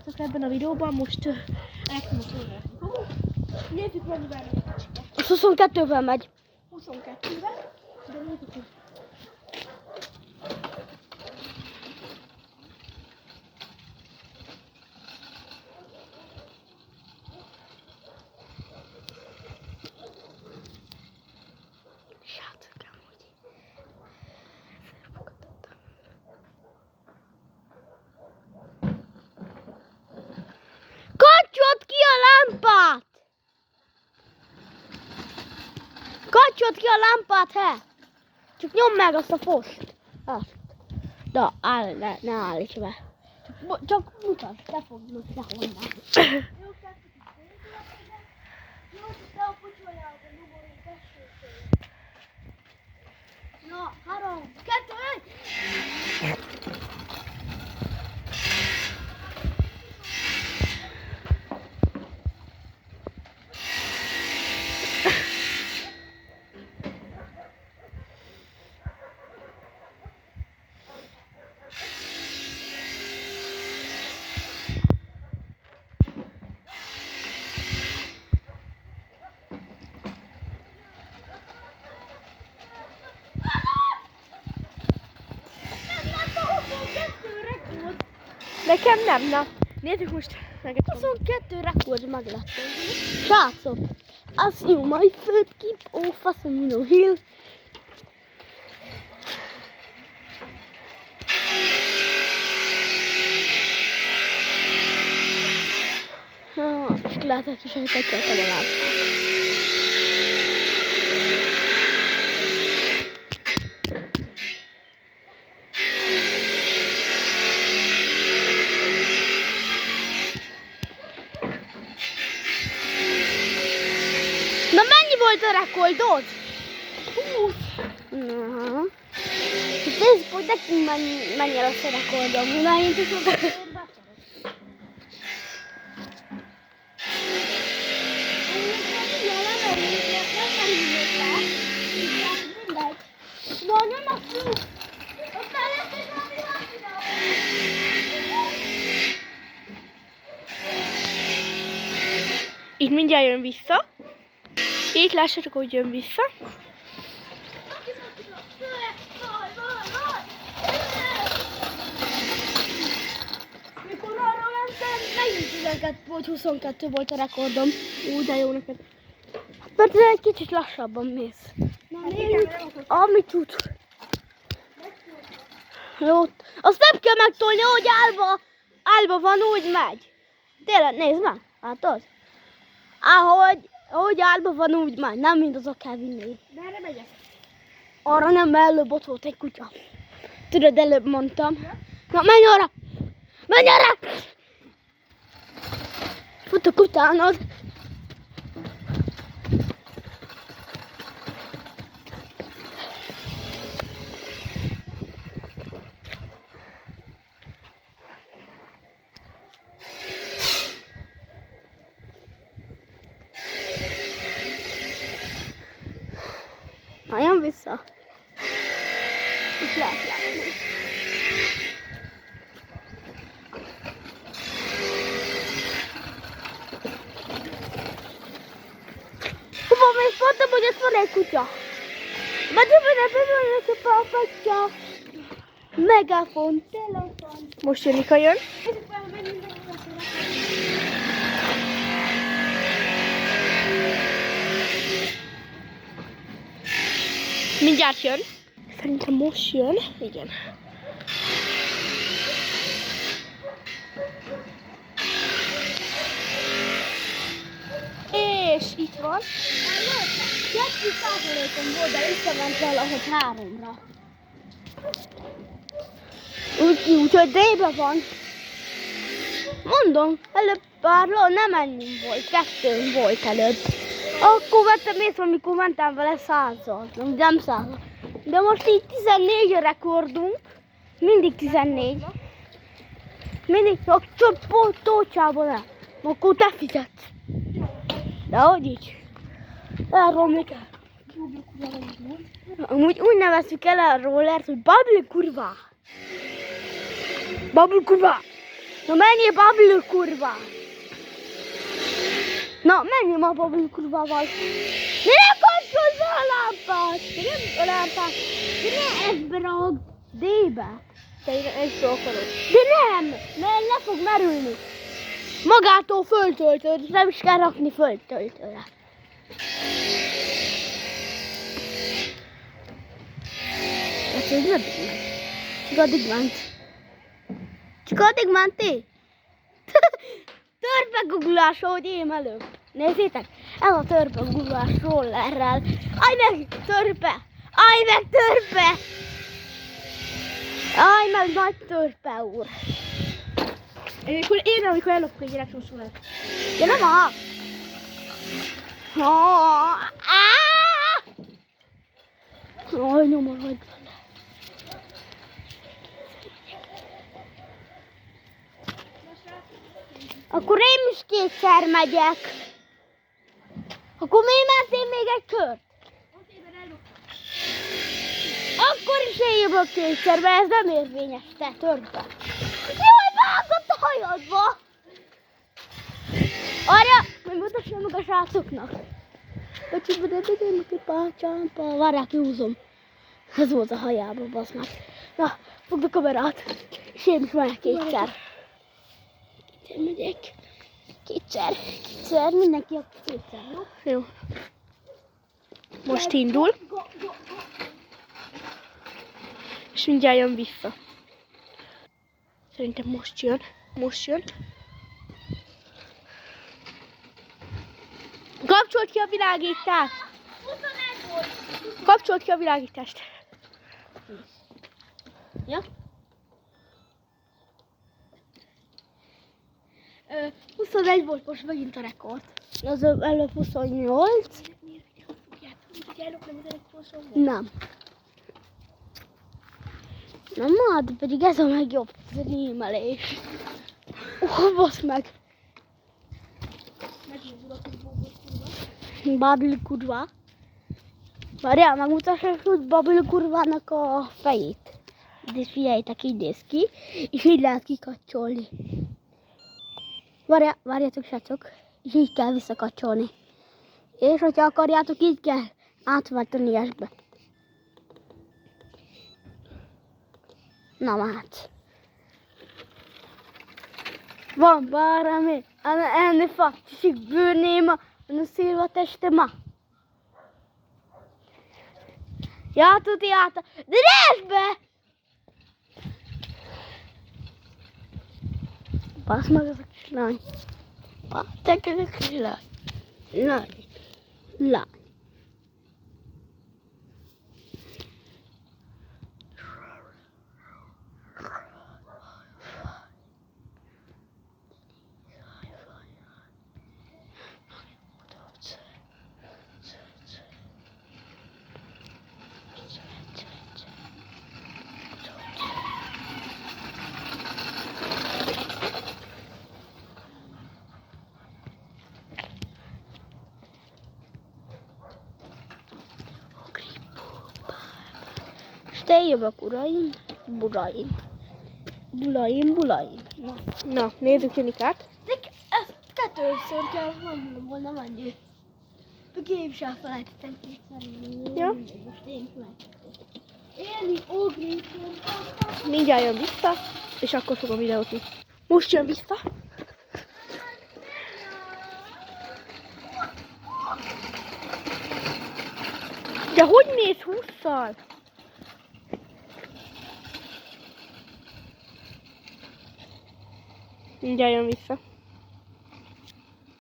sziasztok ebben a videóban, most elkezdem a sorra. Nézzük mennyivel megyek. Az 22-vel megy. 22-vel, de nézzük, hogy... Kapcsold ki a lámpát! Kapcsold ki a lámpát, he! Csak nyomd meg azt a fost. Azt. De ne állíts be. Csak mutasd, te fogd most sehol már. Na, 3, 2, 1! Nekem nem, na. Nézzük most. 22 rekord meg lett. Srácok, as you my foot keep off a no hill. És lehetett is, hogy tetszett a lámpát. Na mennyi volt a rekordod? 20. Aha. Nézzük, hogy nekünk mennyi lesz a rekordom. Mi már én tudom. Itt mindjárt jön vissza. Itt lássatok, hogy jön vissza. Mikor arra mentem, megint 12 vagy 22 volt a rekordom. Úgy, de jó neked. Mert te egy kicsit lassabban mész. Amit tud. Jó, azt nem kell megtolni, hogy állva van, úgy megy. Tényleg, nézd meg, látod? Ahogy állva van, úgy megy, nem mind azok kell vinni. De erre megyek. Arra nem, mert előbb ott volt egy kutya. Tudod, előbb mondtam. Na, menj arra! Menj arra! Futok utánad. Na, jön vissza. Itt lehet látni. Hova mész? Mondtam, hogy ott van egy kutya. Begyöbben a papatja. Megafon, telefon. Most jön, Nika jön. Mindjárt jön. Szerintem most jön. Igen. És itt van. 2%-on volt, de visszament valahogy 3-ra. Úgyhogy D-be van. Mondom, előbb párról nem ennyi volt, 2 volt előbb. Akkor vettem észre, amikor mentem vele 100-al, nem 100. De most így 14 a rekordunk. Mindig 14. Mindig csak tócsában el. Akkor te fizetsz. De hogy így? Elromlik el. Amúgy úgy nevezzük el a rollert, hogy Babli kurva. Babli kurva. Na menjél, Babül kurva! Na, menjél ma Babül kurvával! De ne kapcsolj be a lámpát! De nem a lámpát! De ne ezt beragd! D-be! Te ezt akarod. De nem! Mert le fog merülni! Magától föltöltöd, nem is kell rakni föltöltőre. Hát ez meddig ment? Csak addig ment. Csak addig mentél? Törpegugulás, ahogy én előbb. Nézzétek, ez a törpegugulás rollerrel. Állj meg, törpe! Állj meg, törpe! Állj meg, nagy törpe úr! Amikor ellopok egy elektromos rollert. De nem a... Aj, nyomor vagy. Akkor én is kétszer megyek. Akkor miért mentél még egy kört? Akkor is én jövök kétszer, mert ez nem érvényes, te törpe. Jaj, vágott a hajadba! Arra, hogy mutassam meg a srácoknak. Kocsiba, de pácsámpa. Várjál, kihúzom. Ez volt a hajába, bazd meg. Na, fogd a kamerát. És én is megyek kétszer. Kétszer megyek. Kétszer, mindenki a kétszer, jó? Jó. Most indul. És mindjárt jön vissza. Szerintem most jön. Kapcsolt ki a világítást! Kapcsolt ki a világítást! Ja? 21 volt most megint a rekord. Az előbb 28. Nem. Nem, de pedig ez a legjobb némelés. Basz meg. Babül kurva. Várjál, megmutassam, hogy Babül kurvának a fejét. De figyeljétek, így néz ki, és így lehet kikapcsolni. Várjátok, srácok, és így kell visszakapcsolni. És hogyha akarjátok, így kell átváltani esbe. Na hát. Van bármi, enni faktiskt bőrnéma, a szilvateste ma. Ja, tuti áta. De nézd be! Basz meg az a kislány. Te ez a kislány. Lány. Te jövök, uraim, bulaim. Na, nézzük Janikát. De ezt kettőször kell mondanom volna menni. Meg én is elfelejtettem kétszer. Ja. Most én felejtettem. Élni, ugrítom. Mindjárt jön vissza, és akkor fogom videózni. Most jön vissza. De hogy mész 20-szal? Mindjárt jön vissza.